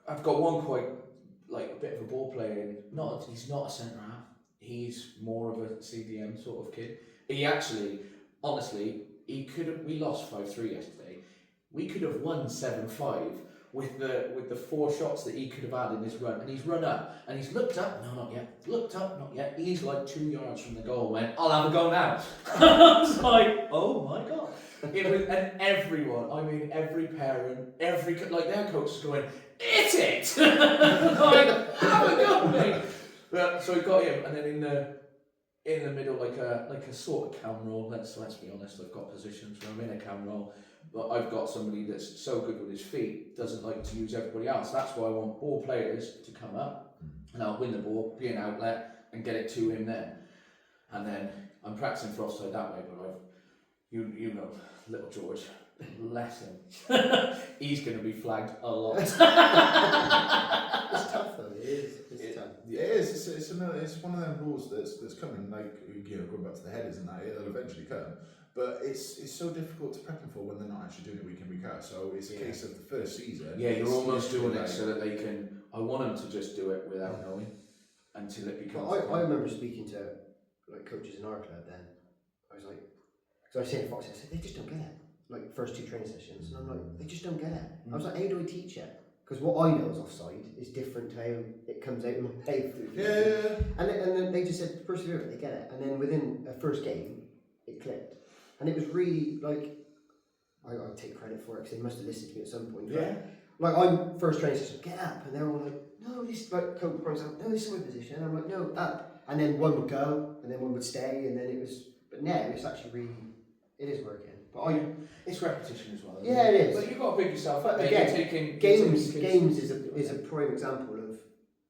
[SPEAKER 5] I've got one quite like a bit of a ball player. He's not a centre half. He's more of a CDM sort of kid. He actually, honestly, we lost 5-3 yesterday. We could have won 7-5 with the 4 shots that he could have had in this run, and he's run up and he's looked up, no, not yet. Looked up, not yet. He's like 2 yards from the goal. Went, I'll have a go now. I was like, oh my god! It was, and everyone, I mean, every parent, like their coach is going, hit it! Like, have a go, mate. But so we got him, and then in the middle, like a sort of cam roll. Let's be honest. I've got positions where I'm in a cam roll. But I've got somebody that's so good with his feet, doesn't like to use everybody else. That's why I want ball players to come up and I'll win the ball, be an outlet, and get it to him then. And then I'm practicing for offside that way, but you know, little George, bless him. He's going to be flagged a lot.
[SPEAKER 3] It's tough though. It is. It's tough.
[SPEAKER 4] It is. It's one of them rules that's coming. Like, you know, going back to the headers and that, it'll eventually come. But it's so difficult to prep them for when they're not actually doing it week in, week out. So it's a case of the first season.
[SPEAKER 5] Yeah, you're almost doing it so that they can. I want them to just do it without knowing until it becomes.
[SPEAKER 3] But I remember speaking to like coaches in our club. Then I was like, because I was saying to Fox, I said they just don't get it. Like first 2 training sessions, and I'm like, they just don't get it. I was like, how do I teach it? Because what I know is offside is different to how it comes out in my head.
[SPEAKER 4] Yeah.
[SPEAKER 3] And then they just said persevere, they get it. And then within a first game, it clicked. And it was really like, I take credit for it because they must have listened to me at some point.
[SPEAKER 4] Yeah.
[SPEAKER 3] Like I'm first training session, get up, and they're all like, no, this like coach points out, no, this is my position. And I'm like, no, up. And then one would go, and then one would stay, and then it was. But now it's actually really, it is working. But
[SPEAKER 5] it's repetition as well.
[SPEAKER 3] Yeah, it is.
[SPEAKER 5] But you've got to pick yourself up.
[SPEAKER 3] But again,
[SPEAKER 5] you're taking
[SPEAKER 3] games is a prime example of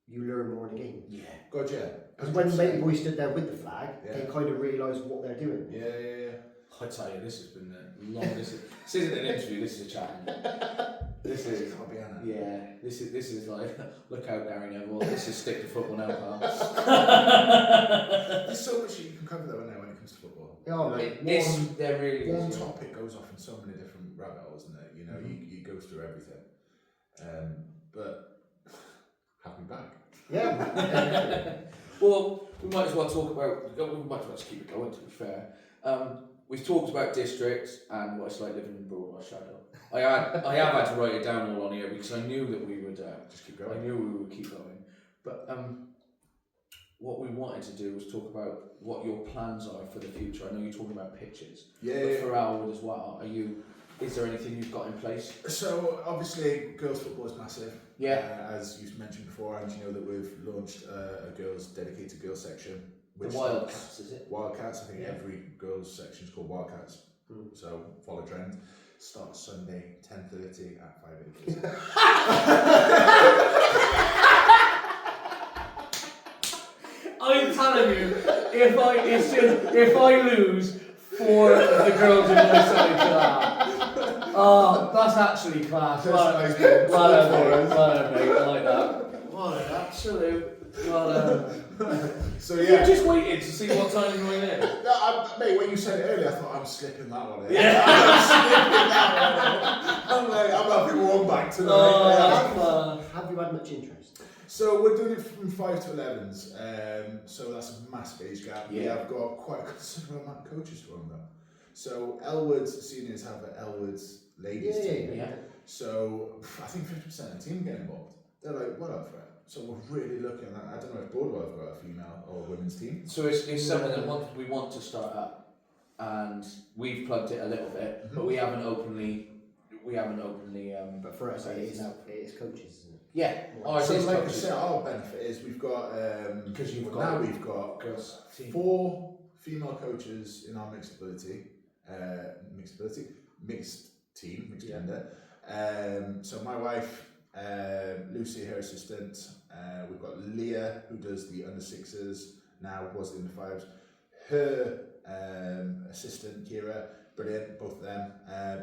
[SPEAKER 3] you learn more in a game.
[SPEAKER 5] Yeah.
[SPEAKER 4] God, yeah.
[SPEAKER 3] Because when Matey Boy stood there with the flag,
[SPEAKER 4] Yeah.
[SPEAKER 3] they kind of realised what they're doing.
[SPEAKER 4] Yeah.
[SPEAKER 5] I tell you, this has been the longest. This isn't an interview. This is a chat. This is.
[SPEAKER 4] Can't be on it.
[SPEAKER 5] Yeah. This is like, look out, Gary Neville. This is stick to football now, pal.
[SPEAKER 4] There's so much you can cover though now when it comes to football.
[SPEAKER 3] Yeah,
[SPEAKER 4] Like,
[SPEAKER 5] there really
[SPEAKER 4] one
[SPEAKER 5] is.
[SPEAKER 4] topic goes off in so many different rabbit holes, isn't it? You know, you go through everything. But have me back.
[SPEAKER 3] Yeah.
[SPEAKER 5] Well, we might as well talk about. We might as well just keep it going. To be fair, we've talked about districts and what it's like living in Broadwell Shadow. I have had to write it down all on here because I knew that we would
[SPEAKER 4] Just keep going.
[SPEAKER 5] I knew we would keep going. But what we wanted to do was talk about what your plans are for the future. I know you're talking about pitches.
[SPEAKER 4] Yeah.
[SPEAKER 5] But for Ellwood as well, is there anything you've got in place?
[SPEAKER 4] So obviously, girls' football is massive.
[SPEAKER 5] Yeah.
[SPEAKER 4] As you've mentioned before, and you know that we've launched a dedicated girls section.
[SPEAKER 5] The Wildcats, is it?
[SPEAKER 4] Wildcats. I think every girls section is called Wildcats. So follow trend. Starts Sunday 10:30 at 5 acres.
[SPEAKER 5] I'm telling you, if I lose 4 of the girls in my side class, oh, that's actually class. Well done, mate. I like that. What an absolute.
[SPEAKER 4] So
[SPEAKER 5] You just waited to see what time you were in.
[SPEAKER 4] Mate, when you said it earlier, I thought I'm slipping that one in.
[SPEAKER 5] Yeah.
[SPEAKER 4] I'm slipping that one in. I'm like, I'm having one back tonight.
[SPEAKER 5] Oh,
[SPEAKER 3] Have you had much interest?
[SPEAKER 4] So we're doing it from 5 to 11s. So that's a massive age gap. We
[SPEAKER 5] Yeah.
[SPEAKER 4] have got quite a considerable amount of coaches from them. So Ellwoods seniors have an Ellwoods ladies team.
[SPEAKER 5] Yeah.
[SPEAKER 4] So I think 50% of the team get involved. They're like, what up for it? So we're really looking at that. I don't know if Broadwell have got a female or women's team.
[SPEAKER 5] So it's something that we want to start up, and we've plugged it a little bit, but we haven't openly.
[SPEAKER 3] But for us, it is coaches, isn't it?
[SPEAKER 5] Yeah.
[SPEAKER 4] So like I said, our benefit is we've got
[SPEAKER 5] Because we've
[SPEAKER 4] got
[SPEAKER 5] girls team.
[SPEAKER 4] 4 female coaches in our mixed team, mixed gender. So my wife, Lucy, her assistant. We've got Leah, who does the under 6s now, was the under 5s. Her assistant, Kira, brilliant, both of them,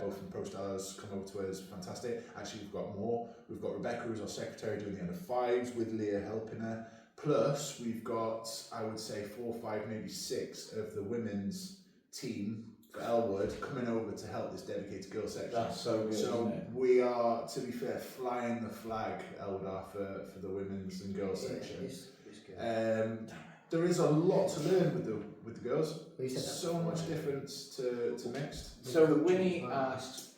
[SPEAKER 4] both from Pro Stars, come over to us, fantastic. Actually, we've got more. We've got Rebecca, who's our secretary, doing the under 5s, with Leah helping her. Plus, we've got, I would say, 4, 5, maybe 6 of the women's team for Ellwood coming over to help this dedicated girl section.
[SPEAKER 5] That's so good.
[SPEAKER 4] So
[SPEAKER 5] isn't it?
[SPEAKER 4] we are, to be fair, flying the flag, Eldar, for the women's and girls section.
[SPEAKER 3] It's good.
[SPEAKER 4] There is a lot to learn with the girls.
[SPEAKER 3] Well, you said that
[SPEAKER 4] So
[SPEAKER 3] before,
[SPEAKER 4] much
[SPEAKER 3] yeah.
[SPEAKER 4] difference to mixed.
[SPEAKER 5] So Winnie asked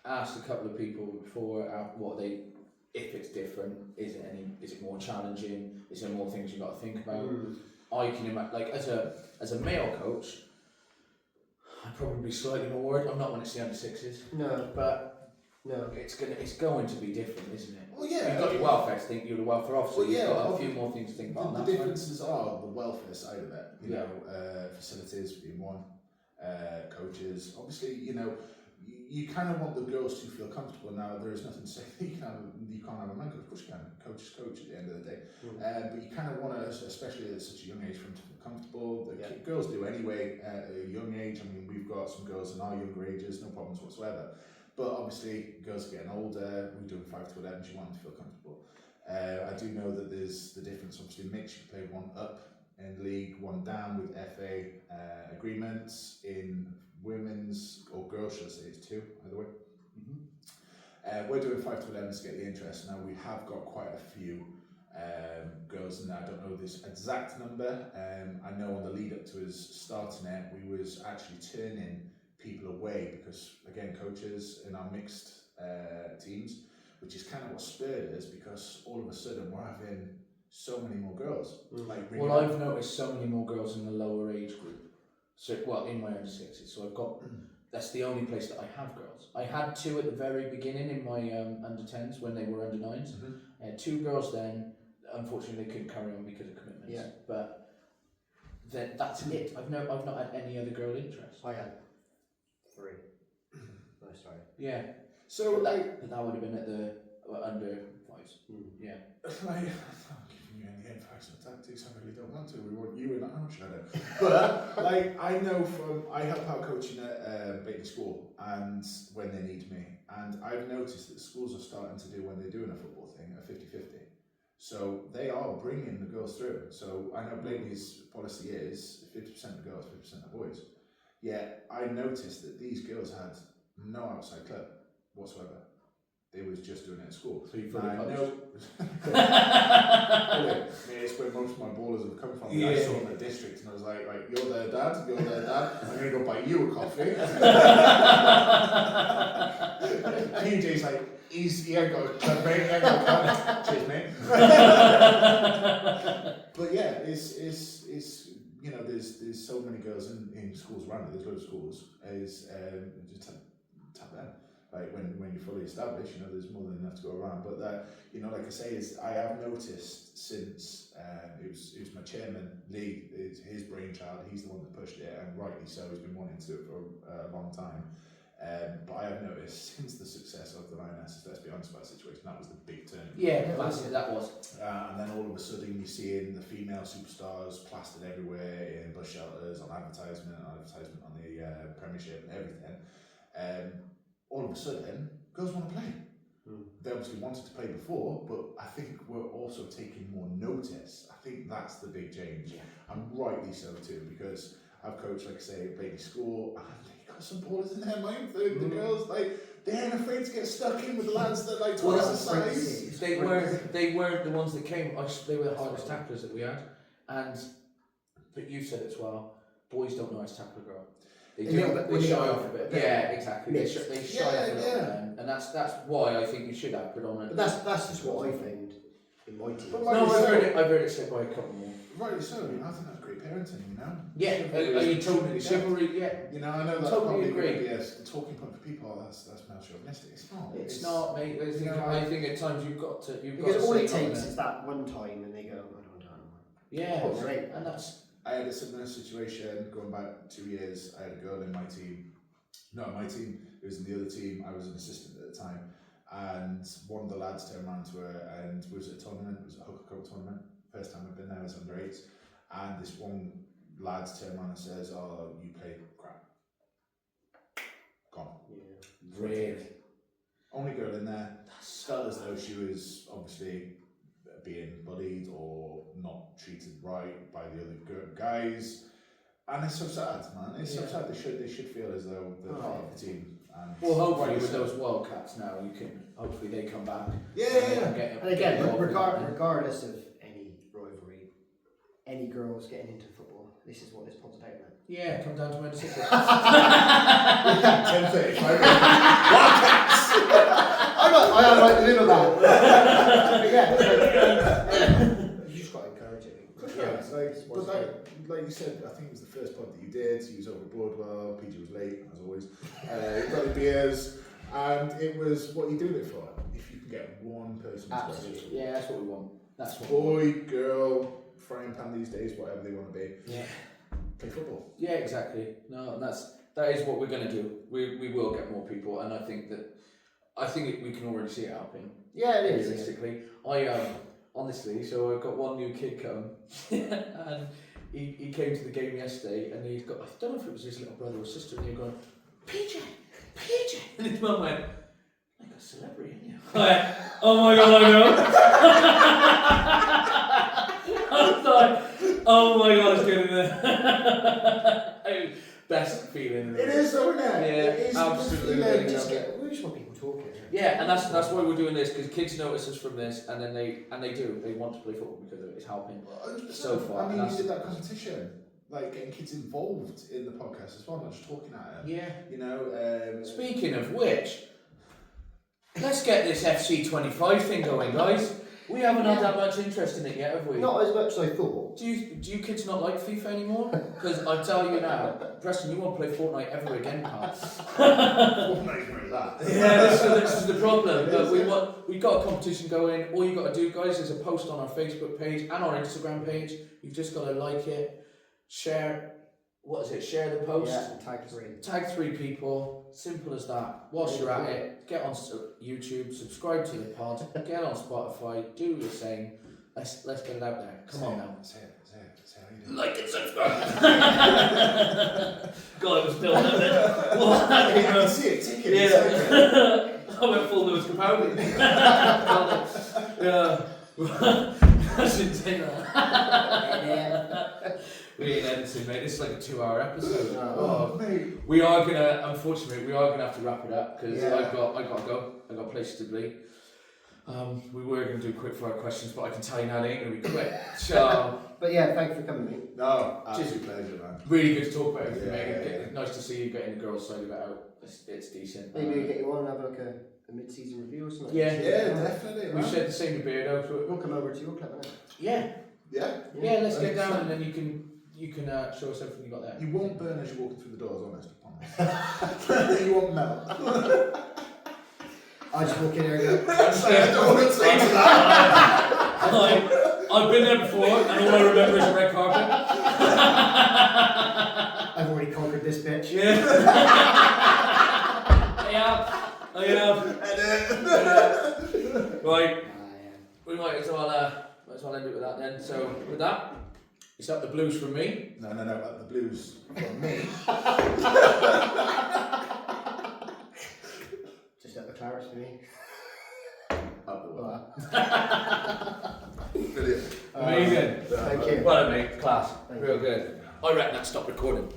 [SPEAKER 5] asked a couple of people before what they, if it's different, is it more challenging? Is there more things you've got to think about? I can imagine, like as a male coach, I'd probably be slightly more worried. I'm not when it's the under sixes.
[SPEAKER 3] No,
[SPEAKER 5] But
[SPEAKER 3] no.
[SPEAKER 5] it's going to be different, isn't it?
[SPEAKER 4] Well, yeah.
[SPEAKER 5] You've got your welfare to think. You're the welfare officer.
[SPEAKER 4] Well, yeah,
[SPEAKER 5] you've got a few more things to think about.
[SPEAKER 4] The differences are the welfare side of it. You
[SPEAKER 5] Yeah.
[SPEAKER 4] know, facilities being one, coaches. Obviously, you know, you kind of want the girls to feel comfortable. Now, there is nothing to say that you can't have a man coach. Of course, you can. Coach is coach at the end of the day. But you kind of want to, especially at such a young age, for them to feel comfortable. Girls do anyway at a young age. I mean, we've got some girls in our younger ages, no problems whatsoever. But obviously, girls are getting older. We're doing 5 to 11. You want them to feel comfortable. I do know that there's the difference. Obviously, mix. You play 1 up in league, 1 down with FA agreements. In women's or girls, should I say, it's 2 either way. We're doing 5 to 11 to get the interest. Now we have got quite a few girls in there. I don't know this exact number. I know on the lead up to us starting it, we was actually turning people away because, again, coaches in our mixed teams, which is kind of what spurred us, because all of a sudden we're having so many more girls.
[SPEAKER 5] Well, I've noticed so many more girls in the lower age group. So, well, in my under sixes. So I've got. That's the only place that I have girls. I had 2 at the very beginning in my under 10s when they were under 9s. I had 2 girls then. Unfortunately, they couldn't carry on because of commitments.
[SPEAKER 3] Yeah.
[SPEAKER 5] But that's it. I've not had any other girl interest.
[SPEAKER 3] I had 3. No, sorry.
[SPEAKER 5] Yeah.
[SPEAKER 4] So
[SPEAKER 5] But that would have been at the under 5s. Yeah.
[SPEAKER 4] I'm not giving you any advice or tactics. I really don't want to. We want you in our shadow. But I know I help out coaching at Bailey School, and when they need me, and I've noticed that schools are starting to do, when they're doing a football thing, a 50-50. So they are bringing the girls through. So I know Blakeney's policy is 50% of girls, 50% of boys. Yet I noticed that these girls had no outside club whatsoever. They was just doing it at school.
[SPEAKER 5] So you fully
[SPEAKER 4] It's where most of my ballers have come from. Yeah. I saw in the district and I was like, you're their dad, I'm going to go buy you a coffee. PJ's like, he ain't got a club, mate, he ain't got a club. Cheers, mate. But yeah, it's you know, there's so many girls in schools around it. There's loads of schools. Just tap them. Like when you're fully established, you know, there's more than enough to go around. But that, you know, like I say, I have noticed since it was my chairman Lee, his brainchild. He's the one that pushed it, and rightly so. He's been wanting to do it for a long time. But I have noticed since the success of the Lionesses, let's be honest about the situation, that was the big turning point.
[SPEAKER 5] Yeah, that was.
[SPEAKER 4] And then all of a sudden you're seeing the female superstars plastered everywhere in bus shelters, on advertisement on the Premiership and everything. All of a sudden, girls want to play. They obviously wanted to play before, but I think we're also taking more notice. I think that's the big change, and rightly so too, because I've coached, like I say, at Bailey School, and they got some ballers in their mind. The girls, they ain't afraid to get stuck in with the lads that twice the size.
[SPEAKER 5] They weren't the ones that came. They were the hardest tacklers that we had, but you said it as well. Boys don't know how to tackle a girl. They shy off a bit. Yeah, exactly. They shy off a little, and that's why I think you should have predominantly.
[SPEAKER 3] But that's just what I found in my team.
[SPEAKER 5] I've heard it said by a couple more.
[SPEAKER 4] Rightly so. You know, I think that's great parenting. You know.
[SPEAKER 5] Yeah, you totally chivalry. Yeah.
[SPEAKER 4] You know, I know that's
[SPEAKER 5] totally
[SPEAKER 4] probably going to be a talking point for people. That's male chauvinistic. It's not.
[SPEAKER 5] It's not, mate. I think at times you've got to.
[SPEAKER 3] Because all it takes is that one time, and they go, I don't know.
[SPEAKER 5] Yeah, right. And that's.
[SPEAKER 4] I had a similar situation going back 2 years. I had a girl in my team, not my team, it was in the other team. I was an assistant at the time, and one of the lads turned around to her and was at a tournament, it was a hooker coat tournament. First time I've been there, I was under 8s, and this one lad turned around and says, "Oh, you play crap." Gone.
[SPEAKER 3] Yeah.
[SPEAKER 5] Really?
[SPEAKER 4] Only girl in there. Felt as though she was obviously being bullied or not treated right by the other guys, and it's so sad, man. It's so sad. They should feel as though they're part of the team. And
[SPEAKER 5] well, hopefully with those Wildcats now, you can hopefully they come back.
[SPEAKER 3] And again, regardless of any rivalry, any girls getting into football, this is what this pod's about now.
[SPEAKER 5] Yeah, come down to my decision.
[SPEAKER 4] 10:35.
[SPEAKER 3] I am right in the middle of that. But yeah, you just got to encourage it.
[SPEAKER 4] Yeah, like you said, I think it was the first pod that you did. You was over at Broadwell. PG was late, as always. You got the beers, and it was what you doing it for. If you can get one person to
[SPEAKER 3] Absolutely.
[SPEAKER 5] Yeah, that's what we want. That's what
[SPEAKER 4] boy, girl, frying pan these days, whatever they want to be.
[SPEAKER 5] Yeah.
[SPEAKER 4] Play football.
[SPEAKER 5] Yeah, exactly. No, and that is what we're going to do. We will get more people, and I think we can already see it happening.
[SPEAKER 3] Yeah, it is.
[SPEAKER 5] Realistically, honestly, so I've got one new kid come, and he came to the game yesterday, and he's got, I don't know if it was his little brother or sister, and he was going, PJ, and his mum went, like a celebrity, ain't you? I went, oh my god, I know. I was like, oh my god, it's good in there. Best feeling in the
[SPEAKER 4] It is, though, isn't it?
[SPEAKER 5] Yeah,
[SPEAKER 4] it is
[SPEAKER 5] absolutely.
[SPEAKER 3] We just want people talking.
[SPEAKER 5] Yeah, and that's why we're doing this, because kids notice us from this, and then they want to play football because of it. It's helping so far.
[SPEAKER 4] I mean,
[SPEAKER 5] and
[SPEAKER 4] you did that competition, like getting kids involved in the podcast as well, not just talking at them.
[SPEAKER 5] Yeah.
[SPEAKER 4] You know.
[SPEAKER 5] Speaking of which, let's get this FC25 thing going, guys. We haven't had that much interest in it yet, have we?
[SPEAKER 3] Not as much as I thought.
[SPEAKER 5] Do you kids not like FIFA anymore? Because I tell you now, Preston, you won't play Fortnite ever again, pal.
[SPEAKER 4] Fortnite for that.
[SPEAKER 5] Yeah, this is the problem. We've got a competition going. All you've got to do, guys, is a post on our Facebook page and our Instagram page. You've just got to like it, share. What is it? Share the post.
[SPEAKER 3] Yeah, tag 3.
[SPEAKER 5] Tag 3 people. Simple as that. Whilst you're at it, get on YouTube, subscribe to the pod, get on Spotify, do the same. Let's get it out there. Come on now.
[SPEAKER 4] Say it. How you doing?
[SPEAKER 5] Like and subscribe. God, I'm still on it.
[SPEAKER 4] I can see it ticking.
[SPEAKER 5] Yeah. I went full nose Capaldi. Yeah. I shouldn't say that. We ain't editing, mate. This is like a 2-hour episode.
[SPEAKER 4] Oh, mate.
[SPEAKER 5] We are gonna, unfortunately, have to wrap it up because
[SPEAKER 3] Yeah.
[SPEAKER 5] I got to go. I got places to be. We were gonna do quick fire questions, but I can tell you now they ain't gonna be quick. So,
[SPEAKER 3] But yeah, thanks for coming, mate.
[SPEAKER 4] No, absolute pleasure, man.
[SPEAKER 5] really good to talk about everything,
[SPEAKER 4] Yeah,
[SPEAKER 5] mate.
[SPEAKER 4] yeah.
[SPEAKER 5] Nice to see you getting the girls' side of it out. It's decent.
[SPEAKER 3] Maybe we get you on and have like a mid-season review or something.
[SPEAKER 5] Yeah.
[SPEAKER 4] Yeah, definitely,
[SPEAKER 5] We
[SPEAKER 4] man.
[SPEAKER 5] shared the same beard out.
[SPEAKER 3] We'll come over to your club, innit?
[SPEAKER 5] Yeah.
[SPEAKER 4] Yeah.
[SPEAKER 5] Let's get down and then you can show us everything you got there.
[SPEAKER 4] You won't burn as you're walking through the doors, honest, I promise. You won't melt.
[SPEAKER 3] I just walk in there and go,
[SPEAKER 4] I don't want to say that.
[SPEAKER 5] I've been there before, and all I remember is a red carpet.
[SPEAKER 3] I've already conquered this bitch.
[SPEAKER 5] Yeah. I have. Right. We might as well end it with that then. So with that, it's up the blues from me.
[SPEAKER 4] No, up the blues from me.
[SPEAKER 3] Just up the clarets for me.
[SPEAKER 4] Up the
[SPEAKER 3] Well,
[SPEAKER 4] Brilliant.
[SPEAKER 5] Amazing.
[SPEAKER 3] Thank you.
[SPEAKER 5] Well, mate, class.
[SPEAKER 3] Thank
[SPEAKER 5] Real
[SPEAKER 3] you.
[SPEAKER 5] good. I reckon that stopped recording.